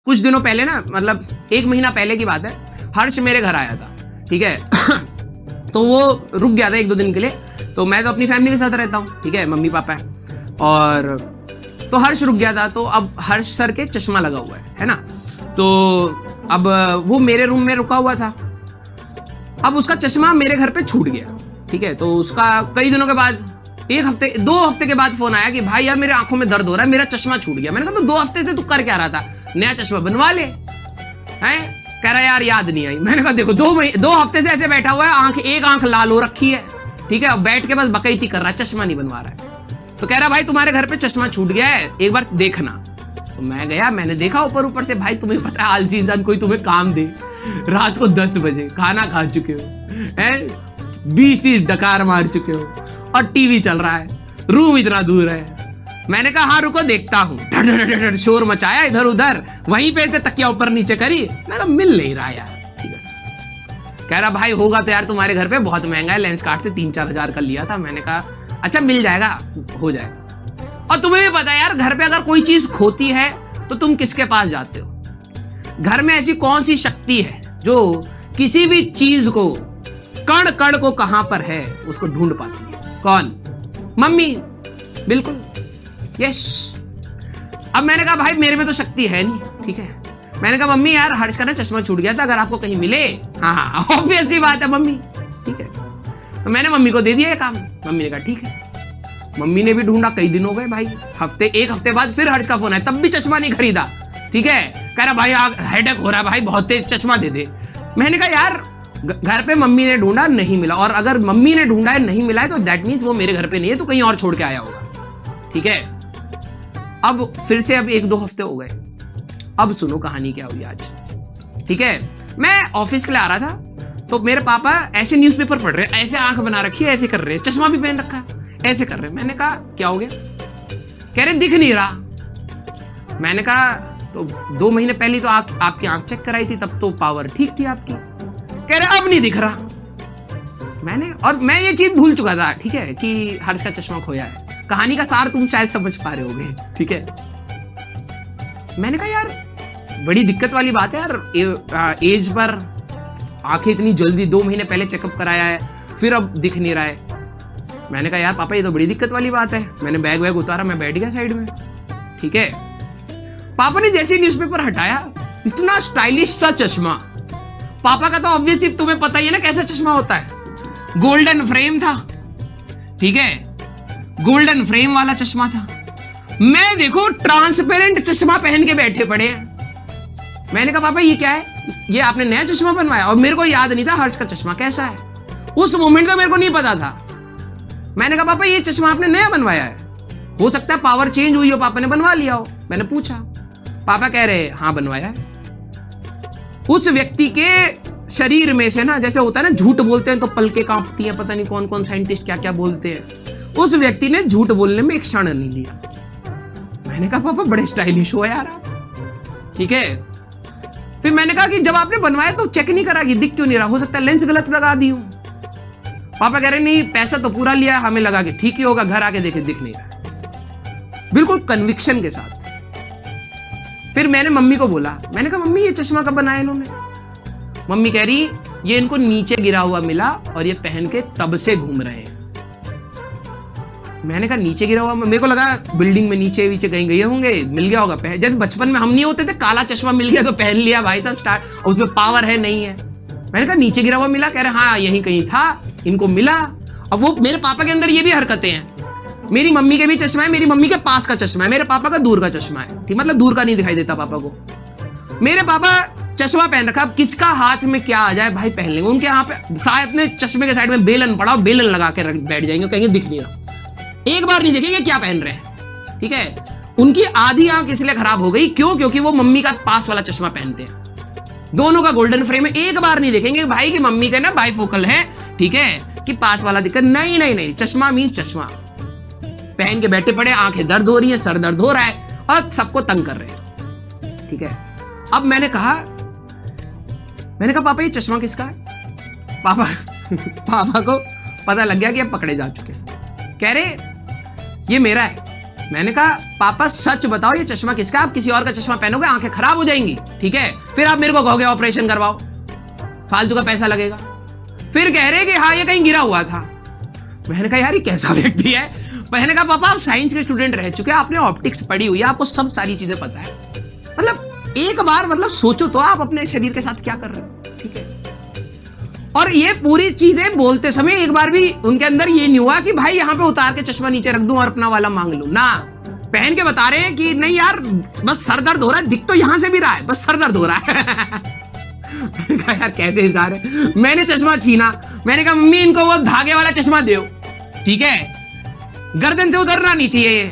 कुछ दिनों पहले ना, मतलब 1 महीना पहले की बात है, हर्ष मेरे घर आया था, ठीक है। तो वो रुक गया था 1-2 दिन के लिए। तो मैं तो अपनी फैमिली के साथ रहता हूँ, ठीक है, मम्मी पापा है, और तो हर्ष रुक गया था। तो अब हर्ष सर के चश्मा लगा हुआ है ना। तो अब वो मेरे रूम में रुका हुआ था। अब उसका चश्मा मेरे घर पे छूट गया, ठीक है। तो उसका कई दिनों के बाद, 2 हफ्ते के बाद फोन आया कि भाई यार मेरे आंखों में दर्द हो रहा है, मेरा चश्मा छूट गया। मैंने कहा तो 2 हफ्ते से तू कर क्या रहा था, नया चश्मा बनवा ले। हैं, कह रहा यार याद नहीं आई। मैंने कहा देखो 2 हफ्ते से ऐसे बैठा हुआ है, एक आंख लाल हो रखी है, ठीक है, बैठ के बस बकैती कर रहा है, चश्मा नहीं बनवा रहा है। तो कह रहा भाई तुम्हारे घर पे चश्मा छूट गया है, एक बार देखना। तो मैं गया, मैंने देखा ऊपर से। भाई तुम्हें पता है आलसी इंसान कोई तुम्हें काम दे, रात को 10 बजे खाना खा चुके हो, हैं 20-30 डकार मार चुके हो, और टीवी चल रहा है, रूम इतना दूर है। मैंने कहा हाँ रुको देखता हूँ। ढड़ शोर मचाया इधर उधर, वहीं पे तकिया ऊपर नीचे करी। मैं कहा मिल नहीं रहा यार, ठीक है। कह रहा भाई होगा तो यार तुम्हारे घर पे बहुत महंगा है, लेंस कार्ड से 3-4 हजार का लिया था। मैंने कहा अच्छा मिल जाएगा, हो जाएगा। और तुम्हें भी पता है यार, घर पे अगर कोई चीज खोती है तो तुम किसके पास जाते हो? घर में ऐसी कौन सी शक्ति है जो किसी भी चीज को, कण कण को कहां पर है उसको ढूंढ पाती है? कौन? मम्मी, बिल्कुल, यस। अब मैंने कहा भाई मेरे में तो शक्ति है नहीं, ठीक है। मैंने कहा मम्मी यार हर्ष का ना चश्मा छूट गया था, अगर आपको कहीं मिले। हाँ ऑब्वियस सी बात है मम्मी, ठीक है। तो मैंने मम्मी को दे दिया ये काम। मम्मी ने कहा ठीक है। मम्मी ने भी ढूंढा, कई दिन हो गए भाई, 1 हफ्ते बाद फिर हर्ष का फोन आया, तब भी चश्मा नहीं खरीदा, ठीक है। कह रहा भाई हेडेक हो रहा है भाई, बहुत तेज, चश्मा दे दे। मैंने कहा यार घर पे मम्मी ने ढूंढा, नहीं मिला, और अगर मम्मी ने ढूंढा है नहीं मिला है तो दैट मीन्स वो मेरे घर पे नहीं है, तो कहीं और छोड़ के आया होगा, ठीक है। अब फिर से अब 1-2 हफ्ते हो गए। अब सुनो कहानी क्या हुई आज, ठीक है। मैं ऑफिस के लिए आ रहा था, तो मेरे पापा ऐसे न्यूज़पेपर पढ़ रहे, ऐसे आंख बना रखी है, ऐसे कर रहे, चश्मा भी पहन रखा है, ऐसे कर रहे। मैंने कहा क्या हो गया? कह रहे दिख नहीं रहा। मैंने कहा तो 2 महीने पहले तो आपकी आंख चेक कराई थी, तब तो पावर ठीक थी आपकी। कह रहे अब नहीं दिख रहा। मैं ये चीज भूल चुका था, ठीक है, कि हर्ष का चश्मा खोया है। कहानी का सार तुम शायद समझ पा रहे होगे, ठीक है। मैंने कहा यार बड़ी दिक्कत वाली बात है यार, एज पर आंखें इतनी जल्दी, 2 महीने पहले चेकअप कराया है, फिर अब दिख नहीं रहा है। मैंने कहा यार पापा ये तो बड़ी दिक्कत वाली बात है। मैंने बैग उतारा, मैं बैठ गया साइड में, ठीक है। पापा ने जैसे न्यूज़पेपर हटाया, इतना स्टाइलिश सा चश्मा। पापा का तो ऑब्वियसली तुम्हें पता ही है ना कैसा चश्मा होता है, गोल्डन फ्रेम था, ठीक है, गोल्डन फ्रेम वाला चश्मा था। मैं देखो ट्रांसपेरेंट चश्मा पहन के बैठे पड़े हैं। मैंने कहा पापा ये क्या है? ये आपने नया चश्मा बनवाया? और मेरे को याद नहीं था हर्ष का चश्मा कैसा है, उस मोमेंट में मेरे को नहीं पता था। मैंने कहा पापा ये चश्मा आपने नया बनवाया है? हो सकता है पावर चेंज हुई हो, पापा ने बनवा लिया हो। मैंने पूछा, पापा कह रहे हाँ बनवाया है। उस व्यक्ति के शरीर में से ना, जैसे होता है ना झूठ बोलते हैं तो पलकें कांपती हैं, पता नहीं कौन कौन साइंटिस्ट क्या क्या बोलते हैं, उस व्यक्ति ने झूठ बोलने में एक क्षण नहीं लिया। मैंने कहा पापा बड़े स्टाइलिश हो यार आप, ठीक है। फिर मैंने कहा कि जब आपने बनवाया तो चेक नहीं करा कि दिख क्यों नहीं रहा, हो सकता है लेंस गलत लगा दी हूं। पापा कह रहे नहीं पैसा तो पूरा लिया, हमें लगा कि ठीक ही होगा, घर आके देखे दिख नहीं रहा, बिल्कुल कन्विक्शन के साथ। फिर मैंने मम्मी को बोला, मैंने कहा मम्मी ये चश्मा कब बनाया इन्होंने? मम्मी कह रही ये इनको नीचे गिरा हुआ मिला और ये पहन के तब से घूम रहे हैं। मैंने कहा नीचे गिरा हुआ? मेरे को लगा बिल्डिंग में नीचे वीचे कहीं गए होंगे, मिल गया होगा। जैसे बचपन में हम नहीं होते थे, काला चश्मा मिल गया तो पहन लिया भाई साहब स्टार्ट, और उसमें पावर है नहीं है। मैंने कहा नीचे गिरा हुआ मिला? कह रहे हाँ यहीं कहीं था, इनको मिला। अब वो मेरे पापा के अंदर ये भी हरकतें हैं, मेरी मम्मी के भी चश्मा है, मेरी मम्मी के पास का चश्मा है, मेरे पापा का दूर का चश्मा है, ठीक, मतलब दूर का नहीं दिखाई देता पापा को। मेरे पापा चश्मा पहन रखा, अब किसका हाथ में क्या आ जाए भाई पहन लेंगे। उनके यहाँ पे शायद अपने चश्मे के साइड में बेलन पड़ा, बेलन लगा के बैठ जाएंगे, कहेंगे दिख नहीं रहा, एक बार नहीं देखेंगे क्या पहन रहे हैं, ठीक है। उनकी आधी आंख इसलिए खराब हो गई, क्यों? क्योंकि वो मम्मी का पास वाला चश्मा पहनते हैं, दोनों का गोल्डन फ्रेम है, एक बार नहीं देखेंगे भाई की मम्मी का ना बाइफोकल है, ठीक है, कि पास वाला दिक्कत नहीं नहीं नहीं, चश्मा मीन्स चश्मा। पहन के बैठे पड़े, आंखें दर्द हो रही है, सर दर्द हो रहा है, और सबको तंग कर रहे हैं, ठीक है। अब मैंने कहा पापा ये चश्मा किसका है? पापा को पता लग गया कि अब पकड़े जा चुके हैं। कह रहे ये मेरा है। मैंने कहा पापा सच बताओ ये चश्मा किसका, आप किसी और का चश्मा पहनोगे आंखें खराब हो जाएंगी, ठीक है, फिर आप मेरे को कहोगे ऑपरेशन करवाओ, फालतू का पैसा लगेगा। फिर कह रहे कि हाँ ये कहीं गिरा हुआ था। मैंने कहा यार ये कैसा व्यक्ति है। मैंने कहा पापा आप साइंस के स्टूडेंट रह चुके हैं, आपने ऑप्टिक्स पढ़ी हुई है, आपको सब सारी चीजें पता है, मतलब एक बार मतलब सोचो तो आप अपने शरीर के साथ क्या कर रहे हो, ठीक है। और ये पूरी चीजें बोलते समय एक बार भी उनके अंदर ये नहीं हुआ कि भाई यहाँ पे उतार के चश्मा नीचे रख दूं और अपना वाला मांग लूं, ना, पहन के बता रहे हैं कि नहीं यार बस सर दर्द हो रहा है, दिख तो यहां से भी रहा है, बस सर दर्द हो रहा है। मैंने कहा यार कैसे इंसान है। मैंने चश्मा छीना, मैंने कहा मम्मी इनको वो धागे वाला चश्मा दो, ठीक है, गर्दन से उतरना नहीं चाहिए ये।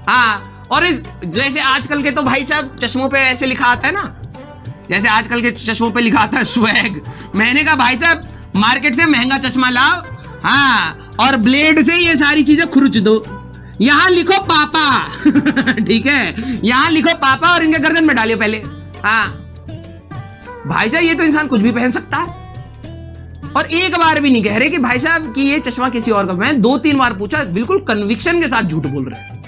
हाँ, और जैसे आजकल के तो भाई साहब चश्मों पे ऐसे लिखा आता है ना, जैसे आजकल के चश्मों पे लिखा आता है स्वैग। मैंने कहा भाई साहब मार्केट से महंगा चश्मा लाओ, हाँ, और ब्लेड से ये सारी चीजें खुरच दो, यहां लिखो पापा। ठीक है, यहां लिखो पापा और इनके गर्दन में डालियो पहले। हाँ भाई साहब ये तो इंसान कुछ भी पहन सकता है, और एक बार भी नहीं कह रहे कि भाई साहब कि ये चश्मा किसी और का। मैं 2-3 बार पूछा, बिल्कुल कन्विक्शन के साथ झूठ बोल रहे हैं,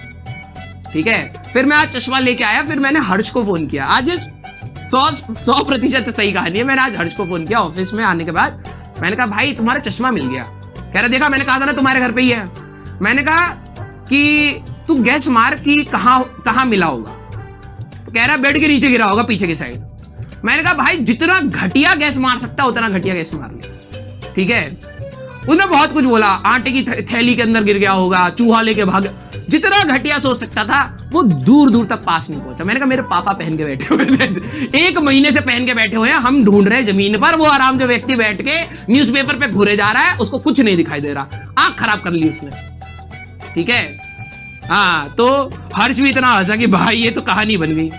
ठीक है। फिर मैं आज चश्मा लेके आया, फिर मैंने हर्ष को फोन किया। आज 100% सही कहानी है। मैंने आज हर्ष को फोन किया ऑफिस में आने के बाद, मैंने कहा भाई तुम्हारा चश्मा मिल गया। कह रहा देखा, मैंने कहा था ना तुम्हारे घर पे ही है। मैंने कहा कि तू गैस मार कि कहां मिला होगा, तो कह रहा बेड के नीचे गिरा होगा पीछे की साइड। मैंने कहा भाई जितना घटिया गैस मार सकता उतना घटिया गैस मार ले, ठीक है। उसने बहुत कुछ बोला, आटे की थैली के अंदर गिर गया होगा, चूहा लेके भाग, जितना घटिया सोच सकता था वो दूर दूर तक पास नहीं पहुंचा। मैंने कहा मेरे पापा पहन के बैठे हुए थे, 1 महीने से पहन के बैठे हुए हैं, हम ढूंढ रहे हैं जमीन पर, वो आराम से व्यक्ति बैठ के न्यूज़पेपर पे घूरे जा रहा है, उसको कुछ नहीं दिखाई दे रहा, आंख खराब कर ली उसने, ठीक है। हाँ, तो हर्ष भी इतना हंसा कि भाई ये तो कहानी बन गई।